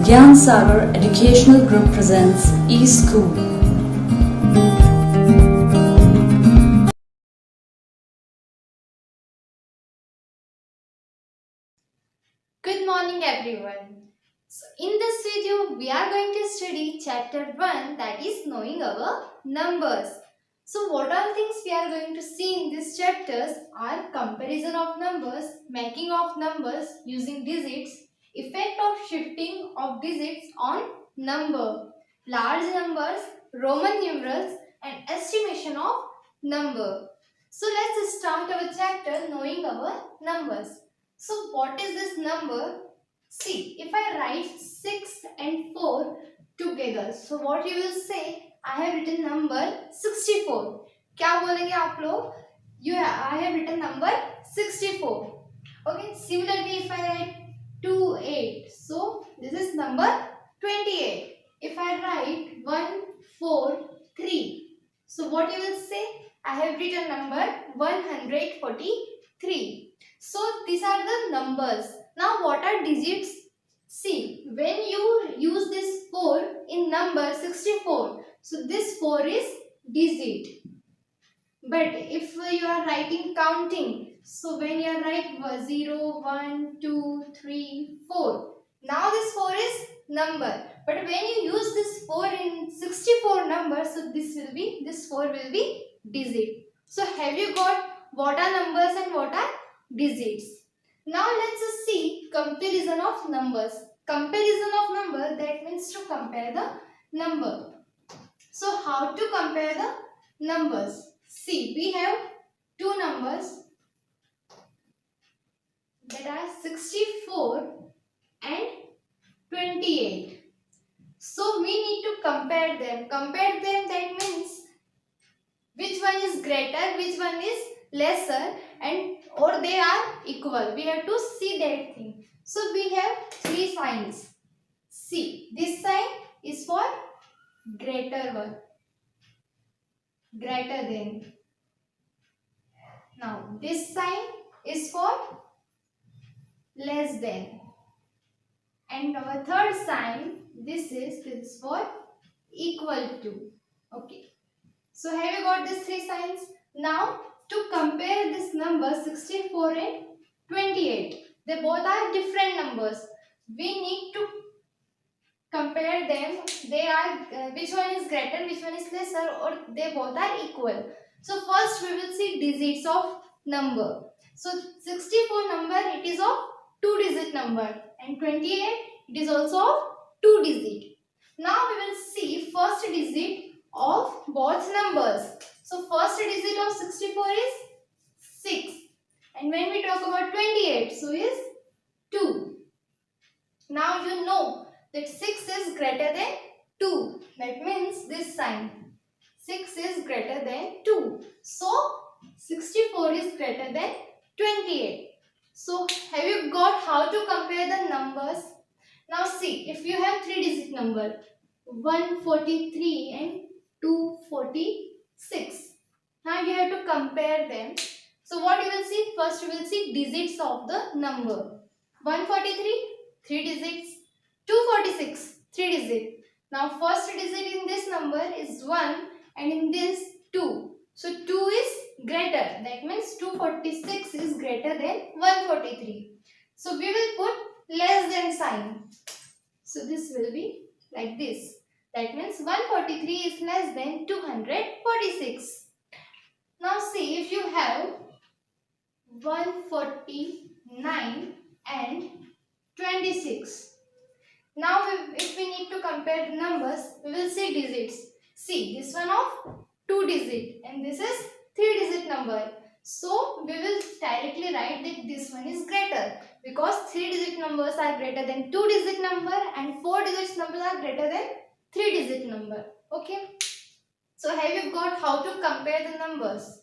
Gyan Sagar Educational Group presents eSchool. Good morning everyone. So in this video we are going to study chapter 1, that is knowing our numbers. So what all things we are going to see in these chapters are comparison of numbers, making of numbers using digits, effect of shifting of digits on number, large numbers, Roman numerals and estimation of number. So let's start our chapter knowing our numbers. So what is this number? See, if I write 6 and 4 together, so what you will say? I have written number 64. क्या बोलेंगे आप लोग? I have written number 64. Okay. Similarly, if I write 2 8, so this is number 28. If I write 1 4 3, so what you will say? I have written number 143. So these are the numbers. Now what are digits? See, when you use this 4 in number 64, so this 4 is digit. But if you are writing counting, so when you write 0, 1, 2, 3, 4, now this 4 is number. But when you use this 4 in 64 number, so this 4 will be digit. So have you got what are numbers and what are digits? Now let's see comparison of numbers. Comparison of number, that means to compare the number. So how to compare the numbers? See, we have two numbers that are 64 and 28. So we need to compare them. Compare them, that means which one is greater, which one is lesser, and or they are equal. We have to see that thing. So we have three signs. See, this sign is for greater one. Greater than. Now this sign is for less than. And our third sign, this is for equal to. Okay. So have you got these three signs? Now to compare this number 64 and 28. They both are different numbers. We need to compare them. They are which one is greater, which one is lesser, or they both are equal. So first we will see digits of number. So 64 number, it is of 2-digit number, and 28 it is also of 2-digit. Now we will see first digit of both numbers. So first digit of 64 is 6, and when we talk about 28, so is 2. Now you know that 6 is greater than 2. That means this sign. 6 is greater than 2. So 64 is greater than 28. So have you got how to compare the numbers? Now see, if you have 3-digit number 143 and 246. Now you have to compare them. So what you will see? First you will see digits of the number. 143, 3 digits. 246, 3 digits. Now first digit in this number is 1 and in this 2. So 2 is greater. That means 246 is greater than 143. So we will put less than sign. So this will be like this. That means 143 is less than 246. Now see, if you have 149 and 26. Now if we need to compare the numbers, we will see digits. See, this one of 2 digit and this is 3 digit number. So we will directly write that this one is greater, because 3 digit numbers are greater than 2 digit number and 4 digit numbers are greater than 3 digit number. Okay. So have you got how to compare the numbers?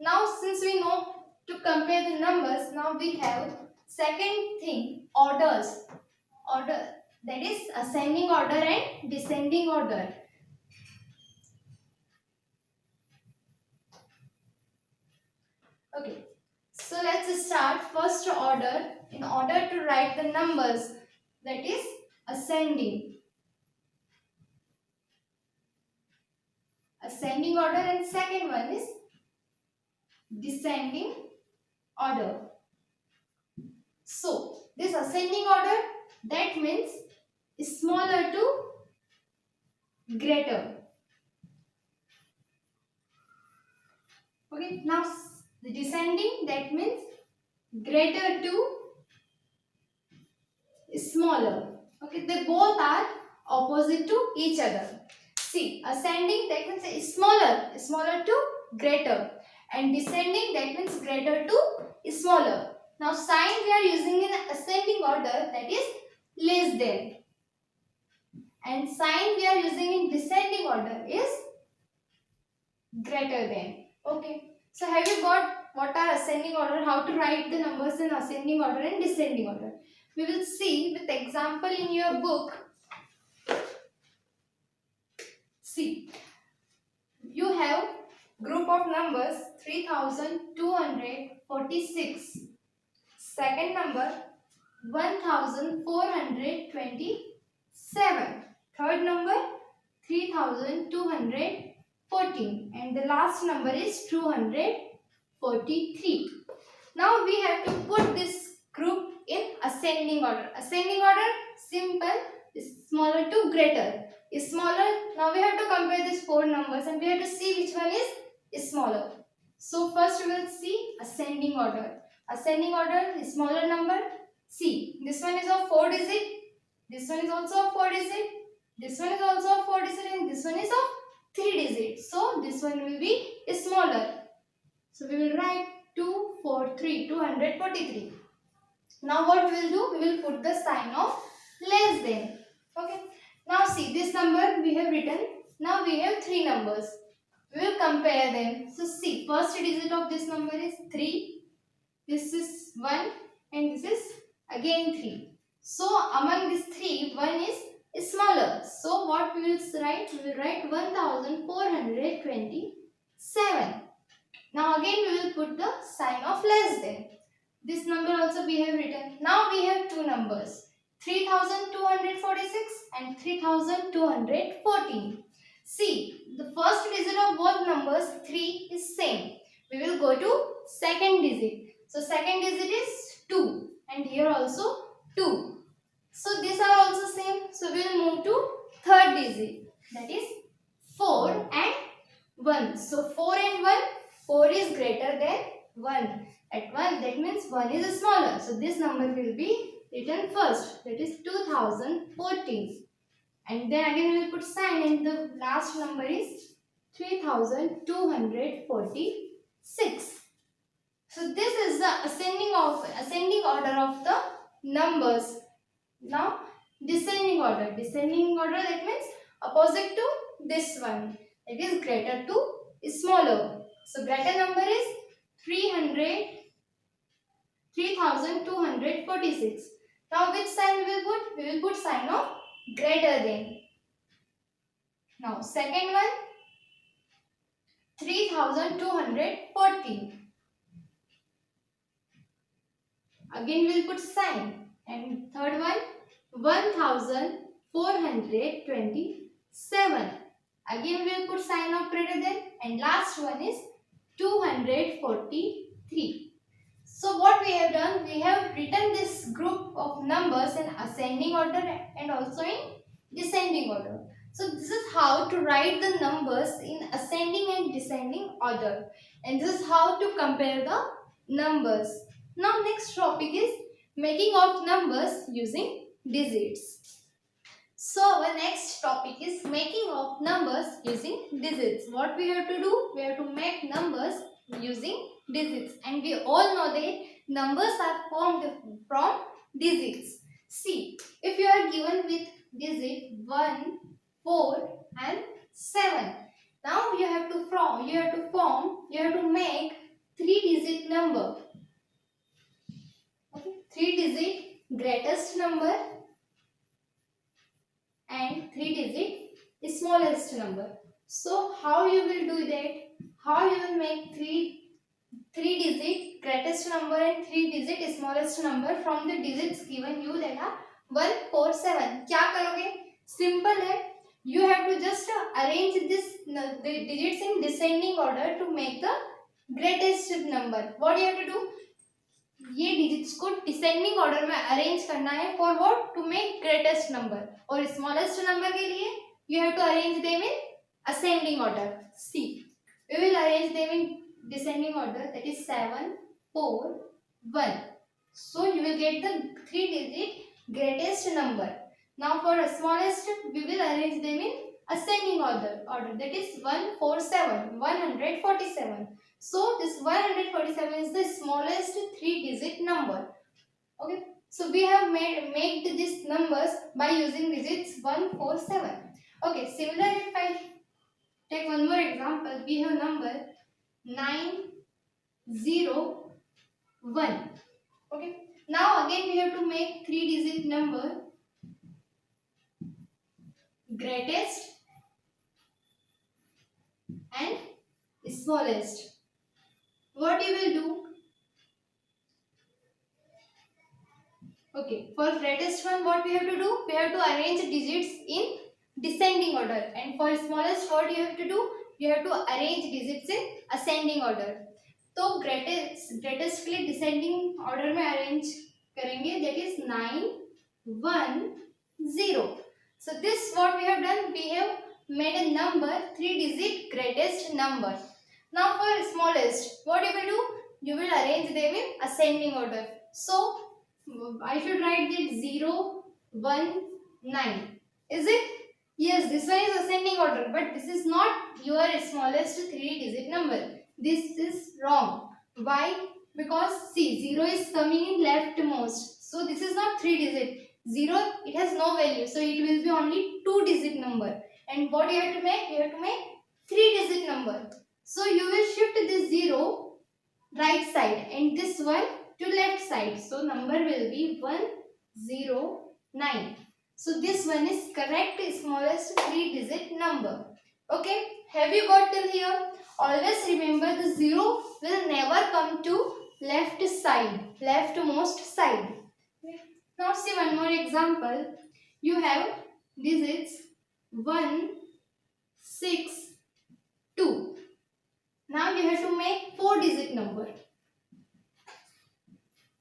Now since we know to compare the numbers, now we have second thing, orders. Order, that is ascending order and descending order. Okay, so let's start first order. In order to write the numbers, that is ascending order, and second one is descending order. So this ascending order, that means smaller to greater. Okay, now the descending, that means greater to smaller. Okay, they both are opposite to each other. See, ascending, that means smaller to greater, and descending, that means greater to smaller. Now sign we are using in ascending order, that is less than, and sign we are using in descending order is greater than. Okay, so have you got what are ascending order, how to write the numbers in ascending order and descending order? We will see with example in your book. See, you have group of numbers 3246, second number 1427, third number 3214, and the last number is 243. Now we have to put this group in ascending order. Ascending order, simple, is smaller to greater. Is smaller. Now we have to compare these four numbers and we have to see which one is smaller. So first we will see ascending order. Ascending order is smaller number. See, this one is of 4 digit. This one is also of 4 digit. This one is also of 4 digit, and this one is of 3 digit. So this one will be smaller. So we will write 243. Now what we will do? We will put the sign of less than. Okay. Now see, this number we have written. Now we have 3 numbers. We will compare them. So see, first digit of this number is 3. This is 1 and this is again 3. So among these 3, 1 is smaller. So what we will write? We will write 1427. Now again we will put the sign of less than. This number also we have written. Now we have 2 numbers, 3246 and 3214. See, the first digit of both numbers 3 is same. We will go to second digit. So second digit is 2 and here also 2. So these are also same. So we will move to third digit, that is 4 and 1. So 4 and 1, 4 is greater than 1. At 1, that means 1 is smaller. So this number will be written first, that is 2014. And then again we will put sign and the last number is 3246. So this is the ascending order of the numbers. Now descending order. Descending order, that means opposite to this one. That is greater to smaller. So greater number is 3246. Now which sign we will put? We will put sign of greater than. Now second one 3240. Again we will put sign, and third one 1427. Again we will put sign of greater than, and last one is 243. So what we have done, we have written this group of numbers in ascending order and also in descending order. So this is how to write the numbers in ascending and descending order, and this is how to compare the numbers. Now next topic is making of numbers using digits. So our next topic is making of numbers using digits. What we have to do? We have to make numbers using digits, and we all know that numbers are formed from digits. See, if you are given with digit 1, 4 and 7, now you have to make 3-digit number. Okay, 3-digit greatest number and 3-digit smallest number. So how you will do that? How you will make 3-digit greatest number and 3-digit smallest number from the digits given you, that are 147. क्या करोगे? Simple है, you have to just arrange the digits in descending order to make the greatest number. What you have to do? ये digits को descending order में arrange करना है for what? To make greatest number. और smallest number के लिए you have to arrange them in ascending order. See, we will arrange them in descending order, that is 7, 4, 1. So you will get the 3-digit greatest number. Now for the smallest, we will arrange them in ascending order. That is 147, 147. So this 147 is the smallest 3-digit number. Okay. So we have made these numbers by using digits 147. Okay. Similarly, if I take one more example, we have number 901. Okay. Now again we have to make 3-digit number greatest and smallest. What you will do? Okay, for greatest one, what we have to do? We have to arrange digits in descending order, and for smallest, what you have to do? You have to arrange digits in ascending order. तो greatest के लिए descending order में arrange करेंगे, that is 9, 1, 0. So this what we have done? We have made a number 3-digit greatest number. Now for smallest, what you will do? You will arrange them in ascending order. So I should write that 0, 1, 9. Is it? Yes, this one is ascending order, but this is not your smallest 3-digit number. This is wrong. Why? Because see, 0 is coming in leftmost. So this is not 3-digit. 0, it has no value. So it will be only 2-digit number. And what you have to make? You have to make 3-digit number. So you will shift this 0 right side and this one to left side. So number will be 109. So this one is correct smallest 3-digit number. Okay. Have you got till here? Always remember the 0 will never come to left side, leftmost side. Okay. Now see one more example. You have digits 1, 6, 2. Now you have to make 4-digit number.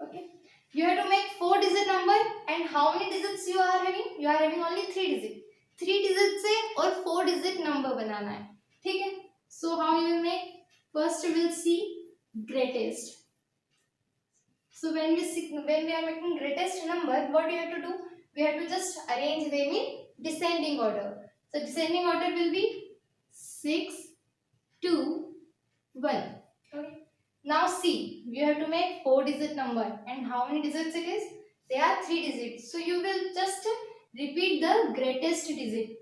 Okay. You have to make 4-digit number, and how many digits you are having? You are having only 3 digits. 3 digits से और 4-digit number बनाना है. ठीक है? So how you will make? First we will see greatest. So when we are making greatest number, what you have to do? We have to just arrange them in descending order. So descending order will be 6, 2, 1. Okay. Now see, you have to make 4-digit number, and how many digits it is? They are 3 digits. So you will just repeat the greatest digit.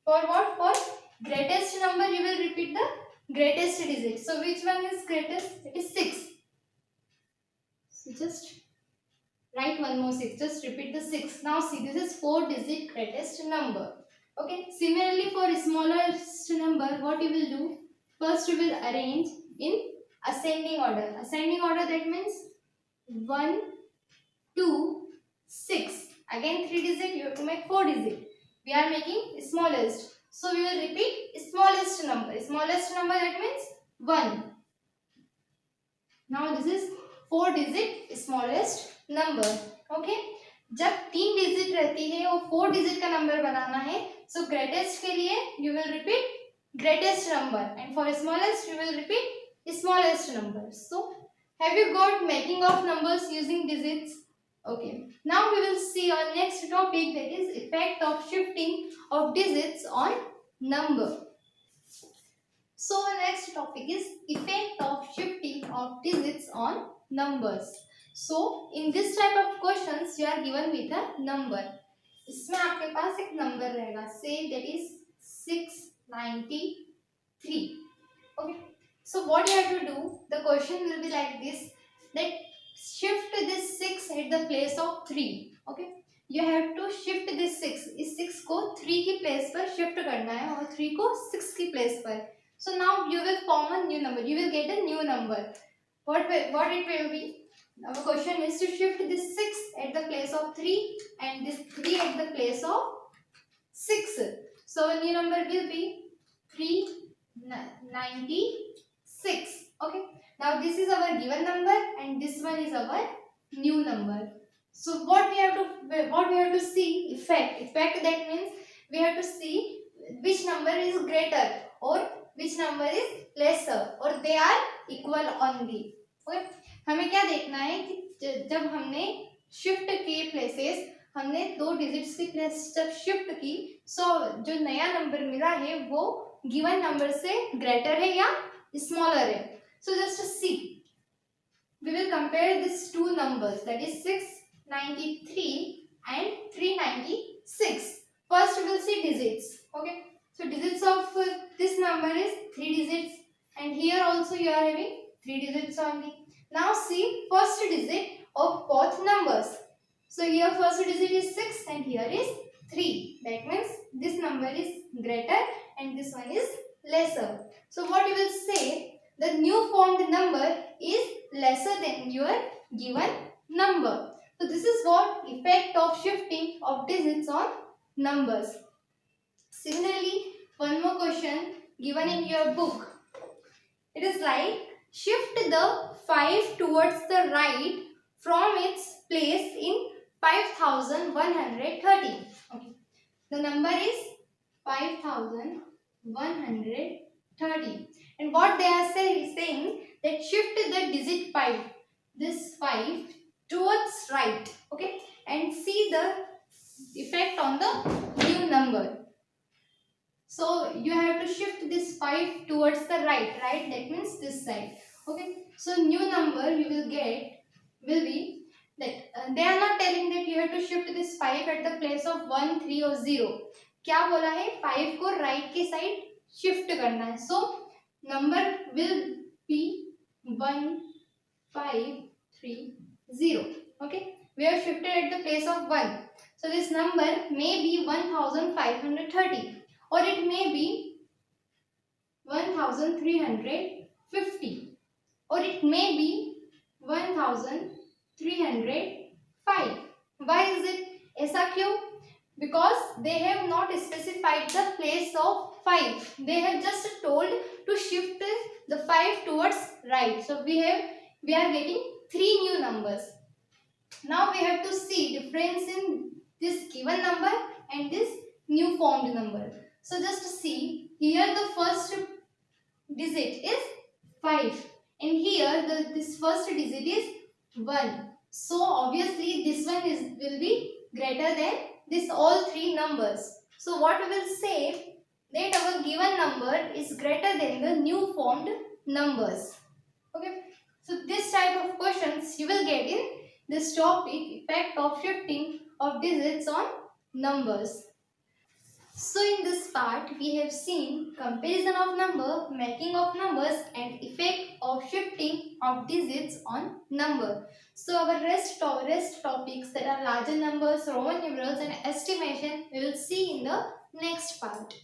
For what? For greatest number you will repeat the greatest digit. So which one is greatest? It is 6. So just write one more 6. Just repeat the 6. Now see, this is 4-digit greatest number. Okay. Similarly for smallest number, what you will do? First you will arrange in ascending order. Ascending order, that means 1, 2, 6. Again 3 digit, you have to make 4 digit. We are making smallest. So we will repeat smallest number. Smallest number, that means 1. Now this is 4-digit smallest number. Okay. जब 3 digit रहती है और 4 digit का number बनाना है, so greatest के लिए you will repeat greatest number, and for smallest you will repeat smallest number. So have you got making of numbers using digits? Okay. Now we will see our next topic, that is effect of shifting of digits on number. So next topic is effect of shifting of digits on numbers. So in this type of questions you are given with a number. इसमें आपके पास एक number रहेगा, say that is 693. Okay. So what you have to do? The question will be like this, that shift this 6 at the place of 3. Okay. You have to shift this 6. इस 6 को 3 की place पर shift करना है और 3 को 6 की place पर. So now you will form a new number. You will get a new number. What it will be? our question is to shift this 6 at the place of 3 and this 3 at the place of 6. So our new number will be 396. Okay. Now this is our given number and this one is our new number. So what we have to see, effect that means we have to see which number is greater or which number is lesser or they are equal only. Okay. हमें क्या देखना है कि जब हमने shift किए places, हमने 2 digits की प्लेस जब शिफ्ट की, सो जो नया नंबर मिला है वो गिवन नंबर से ग्रेटर है या स्मॉलर है. So just see, we will compare these two numbers, that is 693 and 396. First we will see digits. Okay, so digits of this number is 3 digits and here also you are having 3 digits only. Now see first digit of both numbers. So here first digit is 6 and here is 3. That means this number is greater and this one is lesser. So what you will say, the new formed number is lesser than your given number. So this is what effect of shifting of digits on numbers. Similarly, one more question given in your book. It is like shift the 5 towards the right from its place in 5130. Okay. The number is 5130. And what they are saying that shift the digit 5, this 5 towards right. Okay. And see the effect on the new number. So you have to shift this 5 towards the right. Right, that means this side. Okay. So new number you will get will be that they are not telling that you have to shift this 5 at the place of 1, 3 or 0. क्या बोला है, 5 को right के side shift करना है. So number will be 1530. Okay, we have shifted at the place of 1. So this number may be 1530 or it may be 1350 or it may be 1305. Why is it ऐसा क्यों? Because they have not specified the place of 5. They have just told to shift the 5 towards right. So we are getting 3 new numbers. Now we have to see difference in this given number and this new formed number. So just see, here the first digit is 5 and here this first digit is 1. So obviously this one will be greater than this all 3 numbers. So what we will say, that our given number is greater than the new formed numbers. Okay. So this type of questions you will get in this topic, effect of shifting of digits on numbers. So in this part we have seen comparison of number, making of numbers and effect of shifting of digits on number. So our rest topics that are larger numbers, Roman numerals and estimation we will see in the next part.